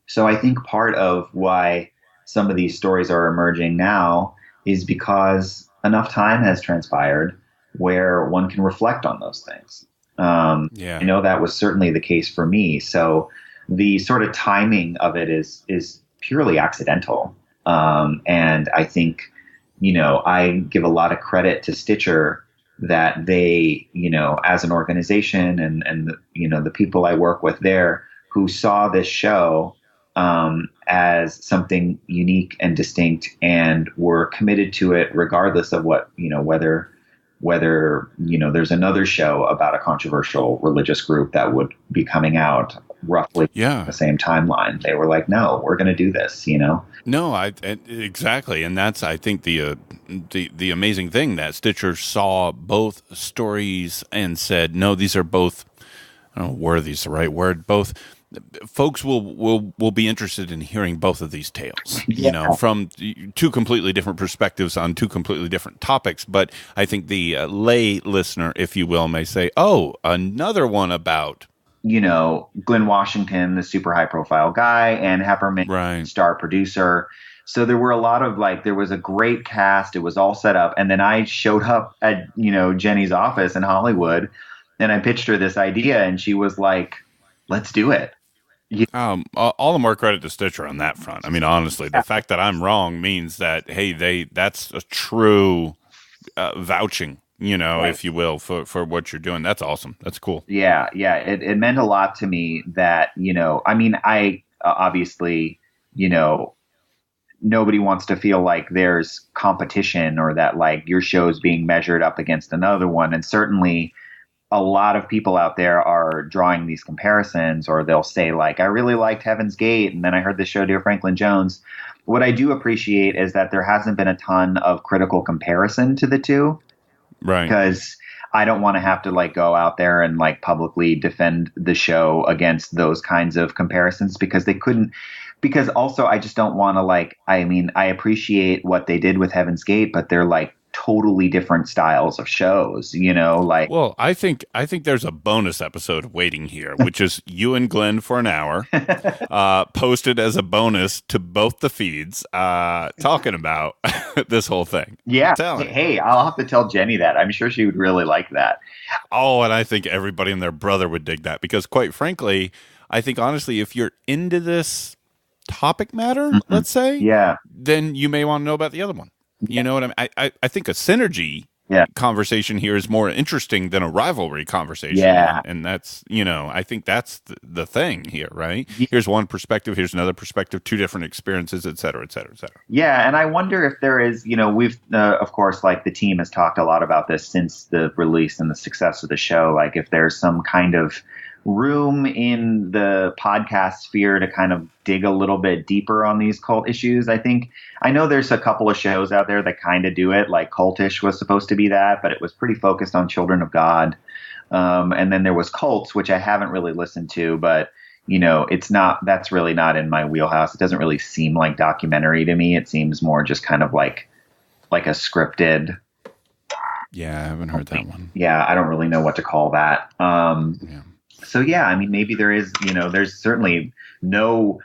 So I think part of why some of these stories are emerging now is because enough time has transpired where one can reflect on those things. I know that was certainly the case for me. So the sort of timing of it is purely accidental. And I think, I give a lot of credit to Stitcher that they, as an organization and the people I work with there who saw this show as something unique and distinct and were committed to it regardless of what, whether there's another show about a controversial religious group that would be coming out roughly the same timeline. They were like, no, we're going to do this, No, exactly. And that's, I think, the amazing thing that Stitcher saw both stories and said, no, these are both, I don't know, worthy is the right word, both. Folks will be interested in hearing both of these tales, from two completely different perspectives on two completely different topics. But I think the lay listener, if you will, may say, oh, another one about, Glenn Washington, the super high profile guy, and Hepperman, star producer. So there were a lot of there was a great cast. It was all set up. And then I showed up at, Jenny's office in Hollywood and I pitched her this idea and she was like, let's do it. All the more credit to Stitcher on that front. I mean, honestly, the fact that I'm wrong means that, hey, that's a true vouching, if you will, for what you're doing. That's awesome. That's cool. Yeah. It meant a lot to me that, I obviously, nobody wants to feel like there's competition or that your show is being measured up against another one. And certainly a lot of people out there are drawing these comparisons, or they'll say I really liked Heaven's Gate, and then I heard the show Dear Franklin Jones. What I do appreciate is that there hasn't been a ton of critical comparison to the two. Right. Because I don't want to have to go out there and publicly defend the show against those kinds of comparisons because they couldn't. Because also I just don't want to I appreciate what they did with Heaven's Gate, but they're totally different styles of shows, Well, I think there's a bonus episode waiting here, which is you and Glenn for an hour, posted as a bonus to both the feeds, talking about this whole thing. Yeah. Hey, I'll have to tell Jenny that. I'm sure she would really like that. Oh, and I think everybody and their brother would dig that because, quite frankly, I think honestly, if you're into this topic matter, let's say, then you may want to know about the other one. You know what I mean? I think a synergy conversation here is more interesting than a rivalry conversation. Yeah. And that's, I think that's the thing here, right? Here's one perspective, here's another perspective, two different experiences, et cetera, et cetera, et cetera. Yeah. And I wonder if there is, we've, of course, the team has talked a lot about this since the release and the success of the show. If there's some kind of room in the podcast sphere to kind of dig a little bit deeper on these cult issues. I know there's a couple of shows out there that kind of do it, Cultish was supposed to be that, but it was pretty focused on Children of God. And then there was Cults, which I haven't really listened to, but that's really not in my wheelhouse. It doesn't really seem like documentary to me. It seems more just kind of like a scripted. Yeah, I haven't heard that one. Yeah, I don't really know what to call that. So maybe there is, there's certainly no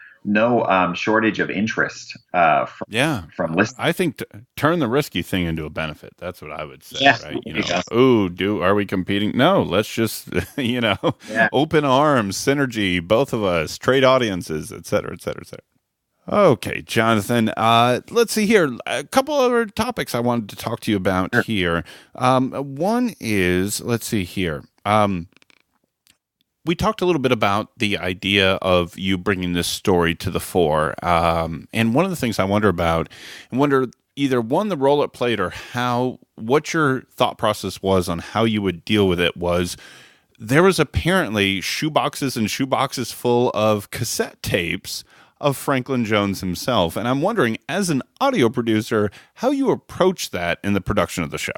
shortage of interest from listeners. I think turn the risky thing into a benefit. That's what I would say, right? Are we competing? No, let's just, open arms, synergy, both of us, trade audiences, et cetera, et cetera, et cetera. Okay, Jonathan, let's see here. A couple other topics I wanted to talk to you about here. One is, let's see here. We talked a little bit about the idea of you bringing this story to the fore. And one of the things I wonder either one, the role it played, or what your thought process was on how you would deal with it was there was apparently shoeboxes and shoeboxes full of cassette tapes of Franklin Jones himself. And I'm wondering, as an audio producer, how you approach that in the production of the show.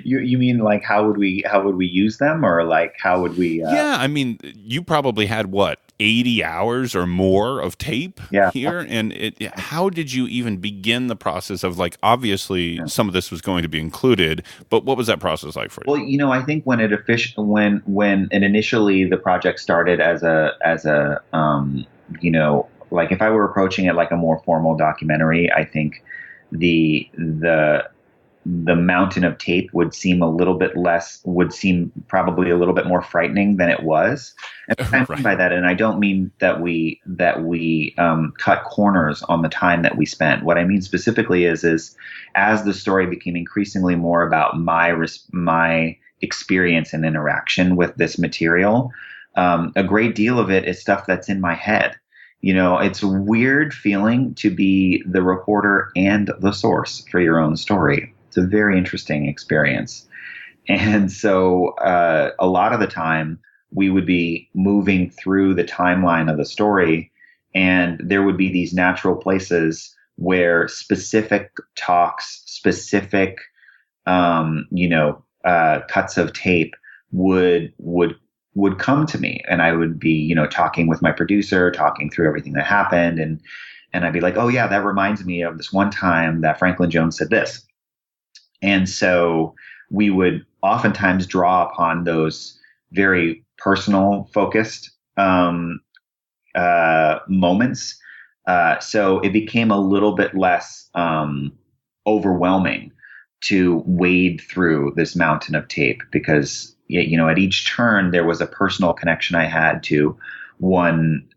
You mean how would we use them, or how would we? Yeah, I mean, you probably had 80 hours or more of tape here, and how did you even begin the process of obviously some of this was going to be included, but what was that process like for you? Well, I think when initially the project started as a if I were approaching it like a more formal documentary, I think the the mountain of tape would seem probably a little bit more frightening than it was. And what I mean by that, and I don't mean that we cut corners on the time that we spent. What I mean specifically is as the story became increasingly more about my experience and interaction with this material, a great deal of it is stuff that's in my head. It's a weird feeling to be the reporter and the source for your own story. It's a very interesting experience. And so a lot of the time we would be moving through the timeline of the story, and there would be these natural places where specific talks, specific, cuts of tape would come to me, and I would be, talking with my producer, talking through everything that happened. And I'd be like, oh yeah, that reminds me of this one time that Franklin Jones said this. And so we would oftentimes draw upon those very personal focused, moments. So it became a little bit less, overwhelming to wade through this mountain of tape, because at each turn there was a personal connection I had to one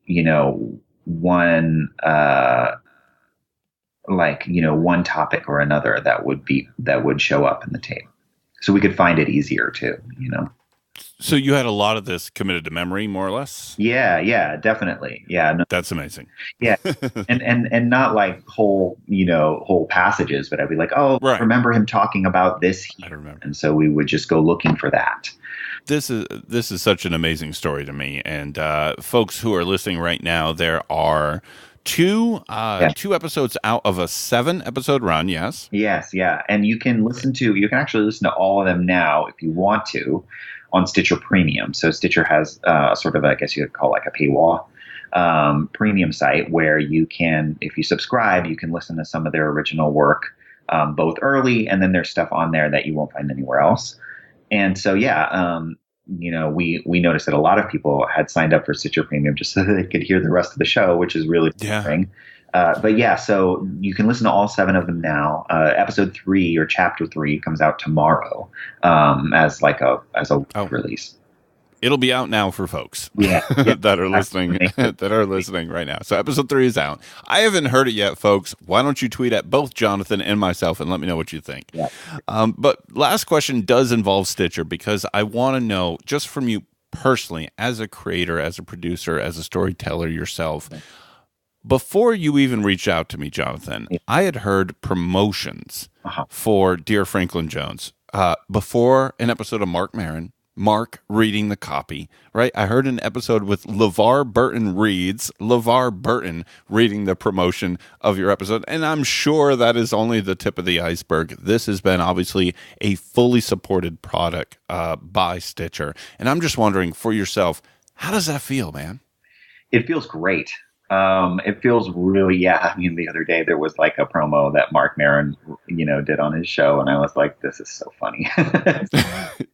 topic or another that would show up in the tape, so we could find it easier too. So you had a lot of this committed to memory, more or less? Yeah, definitely. Yeah, no, that's amazing. Yeah, and not like whole passages, but I'd be like, oh, right. Remember him talking about this here? I remember. And so we would just go looking for that. This is such an amazing story to me, and folks who are listening right now, there are two episodes out of a 7-episode run. Yes, yeah, and you can actually listen to all of them now if you want to on Stitcher Premium. So Stitcher has sort of, I guess you could call like a paywall premium site where you can, if you subscribe, you can listen to some of their original work both early, and then there's stuff on there that you won't find anywhere else. And so, we noticed that a lot of people had signed up for Stitcher Premium just so that they could hear the rest of the show, which is really interesting. So you can listen to all 7 of them now. Episode 3 or chapter 3 comes out tomorrow as a release. It'll be out now for folks that are listening right now. So episode 3 is out. I haven't heard it yet, folks. Why don't you tweet at both Jonathan and myself and let me know what you think? Yeah. But last question does involve Stitcher, because I want to know, just from you personally, as a creator, as a producer, as a storyteller yourself, before you even reached out to me, Jonathan, I had heard promotions for Dear Franklin Jones before an episode of Mark reading the copy, right? I heard an episode with LeVar Burton reading the promotion of your episode, and I'm sure that is only the tip of the iceberg. This has been obviously a fully supported product by Stitcher, and I'm just wondering, for yourself, how does that feel, man? It feels great. It feels really, the other day there was like a promo that Mark Maron, did on his show, and I was like, this is so funny.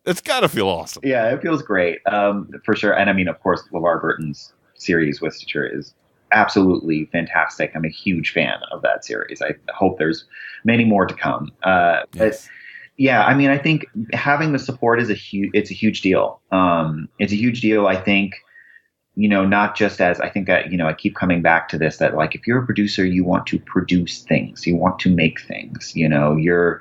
It's got to feel awesome. Yeah, it feels great. For sure. And I mean, of course, LeVar Burton's series with Stitcher is absolutely fantastic. I'm a huge fan of that series. I hope there's many more to come. Yes. But yeah, I mean, I think having the support is a huge deal. It's a huge deal, I think. Not just as, I think that, I keep coming back to this, that like, if you're a producer, you want to produce things, you want to make things, your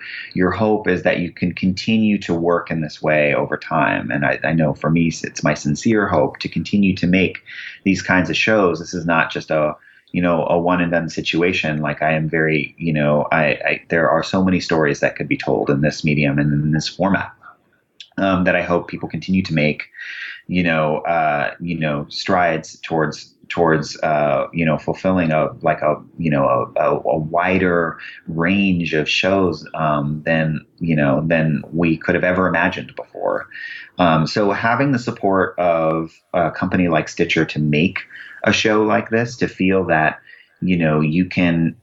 hope is that you can continue to work in this way over time. And I know for me, it's my sincere hope to continue to make these kinds of shows. This is not just a one and done situation. Like, I am very, there are so many stories that could be told in this medium and in this format. That I hope people continue to make, strides towards fulfilling a wider range of shows than we could have ever imagined before. So having the support of a company like Stitcher to make a show like this, to feel that you can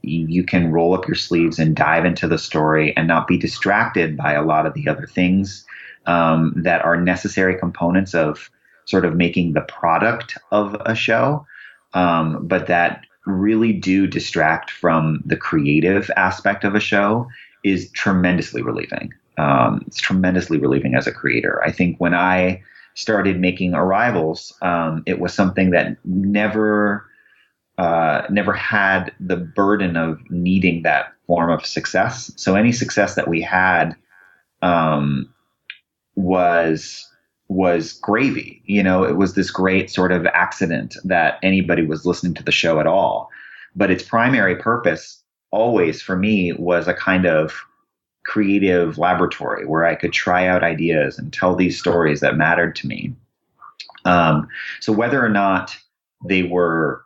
roll up your sleeves and dive into the story and not be distracted by a lot of the other things that are necessary components of sort of making the product of a show, but that really do distract from the creative aspect of a show, is tremendously relieving. It's tremendously relieving as a creator. I think when I started making Arrivals, it was something that never had the burden of needing that form of success. So any success that we had was gravy. It was this great sort of accident that anybody was listening to the show at all. But its primary purpose always for me was a kind of creative laboratory where I could try out ideas and tell these stories that mattered to me. So whether or not they were,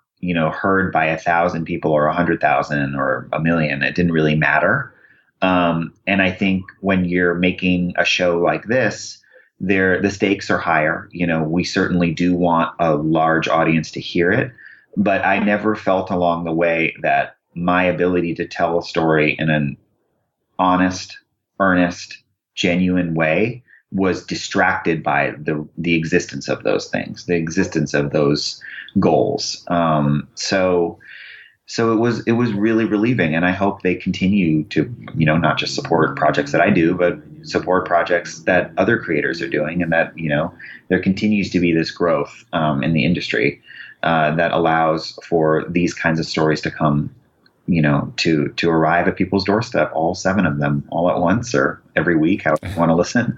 heard by 1,000 people or 100,000 or 1 million, it didn't really matter. And I think when you're making a show like this, the stakes are higher. We certainly do want a large audience to hear it, but I never felt along the way that my ability to tell a story in an honest, earnest, genuine way was distracted by the existence of those things, the existence of those goals. So it was really relieving, and I hope they continue to, not just support projects that I do, but support projects that other creators are doing, and that, there continues to be this growth in the industry that allows for these kinds of stories to come, to arrive at people's doorstep, all 7 of them, all at once or every week, however you want to listen.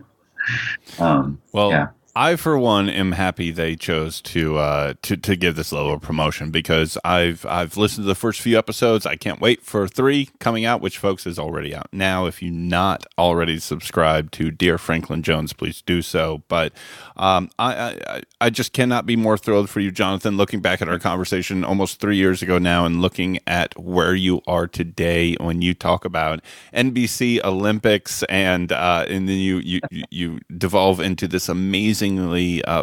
Yeah. I, for one, am happy they chose to give this level of promotion, because I've listened to the first few episodes. I can't wait for 3 coming out, which, folks, is already out now. If you're not already subscribed to Dear Franklin Jones, please do so. But I just cannot be more thrilled for you, Jonathan, looking back at our conversation almost 3 years ago now and looking at where you are today when you talk about NBC Olympics and then you devolve into this amazingly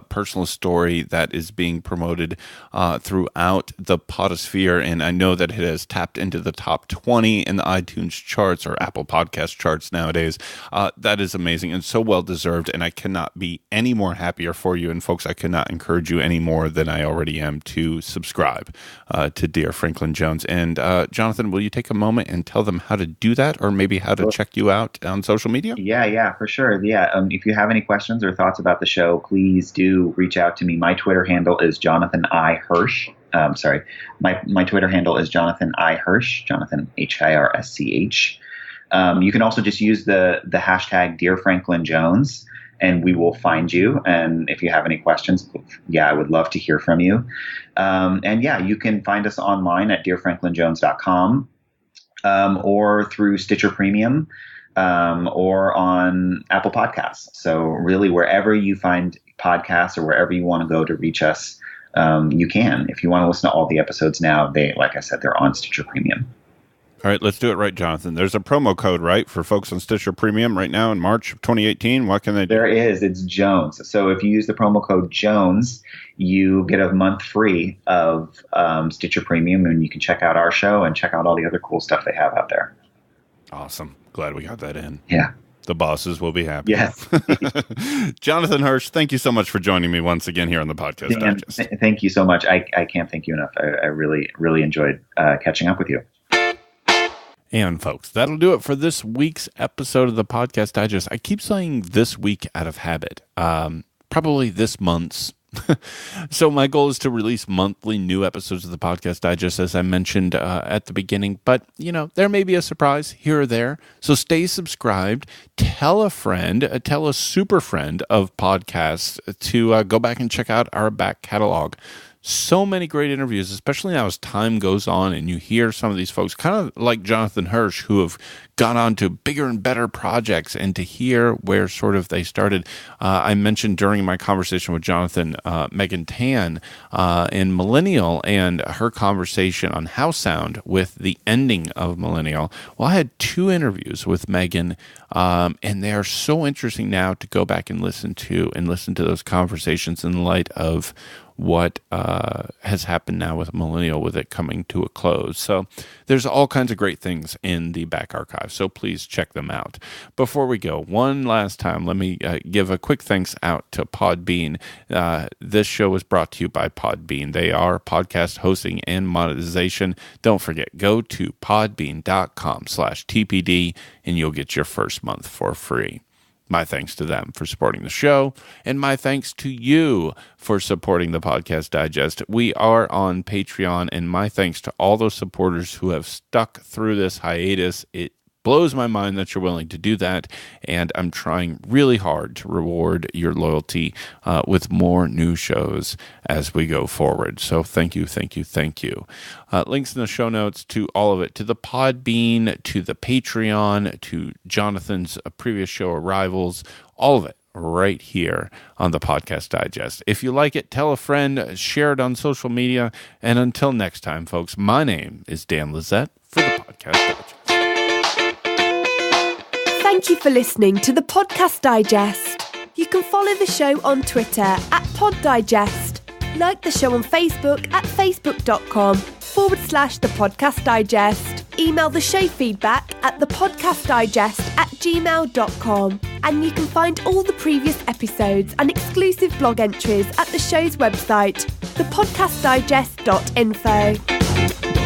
personal story that is being promoted throughout the podosphere. And I know that it has tapped into the top 20 in the iTunes charts or Apple Podcast charts nowadays. That is amazing and so well deserved. And I cannot be any more happier for you. And folks, I cannot encourage you any more than I already am to subscribe to Dear Franklin Jones. And Jonathan, will you take a moment and tell them how to do that, or maybe how to check you out on social media? Yeah, for sure. Yeah. If you have any questions or thoughts about the show, please do reach out to me. My Twitter handle is Jonathan I. Hirsch. My Twitter handle is Jonathan I. Hirsch, Jonathan Hirsch. You can also just use the hashtag Dear Franklin Jones, and we will find you. And if you have any questions, I would love to hear from you. You can find us online at dearfranklinjones.com or through Stitcher Premium. Or on Apple Podcasts. So really, wherever you find podcasts or wherever you want to go to reach us, you can. If you want to listen to all the episodes now, like I said, they're on Stitcher Premium. All right, let's do it right, Jonathan. There's a promo code, right, for folks on Stitcher Premium right now in March of 2018. What can they do? There is. It's Jones. So if you use the promo code Jones, you get a month free of Stitcher Premium, and you can check out our show and check out all the other cool stuff they have out there. Awesome. Glad we got that in. Yeah. The bosses will be happy. Yes. Jonathan Hirsch, thank you so much for joining me once again here on the Podcast Digest. Thank you so much. I can't thank you enough. I really, really enjoyed catching up with you. And folks, that'll do it for this week's episode of the Podcast Digest. I keep saying this week out of habit. Probably this month's. So my goal is to release monthly new episodes of the Podcast Digest, as I mentioned at the beginning. But, there may be a surprise here or there. So stay subscribed. Tell a friend, tell a super friend of podcasts to go back and check out our back catalog. So many great interviews, especially now as time goes on and you hear some of these folks, kind of like Jonathan Hirsch, who have gone on to bigger and better projects, and to hear where sort of they started. I mentioned during my conversation with Jonathan, Megan Tan in Millennial, and her conversation on House Sound with the ending of Millennial. Well, I had 2 interviews with Megan, and they are so interesting now to go back and listen to those conversations in light of what has happened now with Millennial, with it coming to a close. So there's all kinds of great things in the back archive, so please check them out. Before we go, one last time, let me give a quick thanks out to Podbean. This show is brought to you by Podbean. They are podcast hosting and monetization. Don't forget, go to podbean.com/TPD and you'll get your first month for free. My thanks to them for supporting the show, and my thanks to you for supporting the Podcast Digest. We are on Patreon, and my thanks to all those supporters who have stuck through this hiatus. It blows my mind that you're willing to do that, and I'm trying really hard to reward your loyalty with more new shows as we go forward. So thank you, thank you, thank you. Links in the show notes to all of it, to the Podbean, to the Patreon, to Jonathan's previous show, Arrivals, all of it right here on the Podcast Digest. If you like it, tell a friend, share it on social media, and until next time, folks, my name is Dan Lizette for the Podcast Digest. Thank you for listening to the Podcast Digest. You can follow the show on Twitter at PodDigest. Like the show on Facebook at facebook.com/the Podcast Digest. Email the show feedback at thepodcastdigest@gmail.com. And you can find all the previous episodes and exclusive blog entries at the show's website, thepodcastdigest.info.